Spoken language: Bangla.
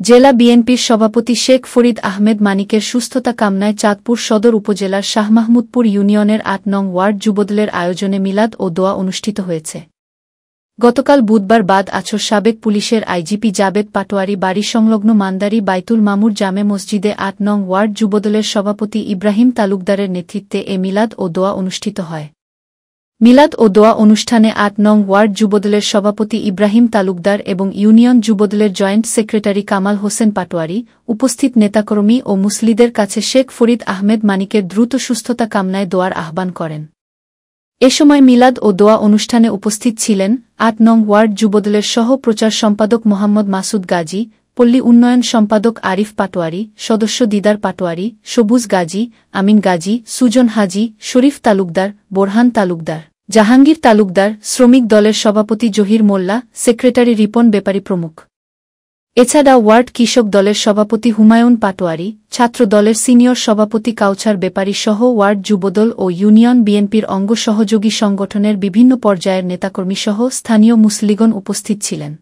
জেলা বিএনপির সভাপতি শেখ ফরিদ আহমেদ মানিকের সুস্থতা কামনায় চাঁদপুর সদর উপজেলার শাহমাহমুদপুর ইউনিয়নের ৮ নং ওয়ার্ড যুবদলের আয়োজনে মিলাদ ও দোয়া অনুষ্ঠিত হয়েছে। গতকাল বুধবার বাদ আছর সাবেক পুলিশের আইজিপি জাবেদ পাটোয়ারি বাড়ি সংলগ্ন মান্দারি বাইতুল মামুর জামে মসজিদে ৮ নং ওয়ার্ড যুবদলের সভাপতি ইব্রাহিম তালুকদারের নেতৃত্বে এ মিলাদ ও দোয়া অনুষ্ঠিত হয়। মিলাদ ও দোয়া অনুষ্ঠানে ৮ নং ওয়ার্ড যুবদলের সভাপতি ইব্রাহিম তালুকদার এবং ইউনিয়ন যুবদলের জয়েন্ট সেক্রেটারি কামাল হোসেন পাটোয়ারি, উপস্থিত নেতাকর্মী ও মুসলিদের কাছে শেখ ফরিদ আহমেদ মানিকের দ্রুত সুস্থতা কামনায় দোয়ার আহ্বান করেন। এ সময় মিলাদ ও দোয়া অনুষ্ঠানে উপস্থিত ছিলেন ৮ নং ওয়ার্ড যুবদলের সহ প্রচার সম্পাদক মোহাম্মদ মাসুদ গাজী, পল্লী উন্নয়ন সম্পাদক আরিফ পাটোয়ারি, সদস্য দিদার পাটোয়ারি, সবুজ গাজী, আমিন গাজী, সুজন হাজী, শরীফ তালুকদার, বোরহান তালুকদার, জাহাঙ্গীর তালুকদার, শ্রমিক দলের সভাপতি জহির মোল্লা, সেক্রেটারি রিপন বেপারী প্রমুখ। এছাড়া ওয়ার্ড কৃষক দলের সভাপতি হুমায়ুন পাটোয়ারি, ছাত্র দলের সিনিয়র সভাপতি কাউছার বেপারী সহ ওয়ার্ড যুবদল ও ইউনিয়ন বিএনপির অঙ্গ সহযোগী সংগঠনের বিভিন্ন পর্যায়ের নেতাকর্মীসহ স্থানীয় মুসলিগণ উপস্থিত ছিলেন।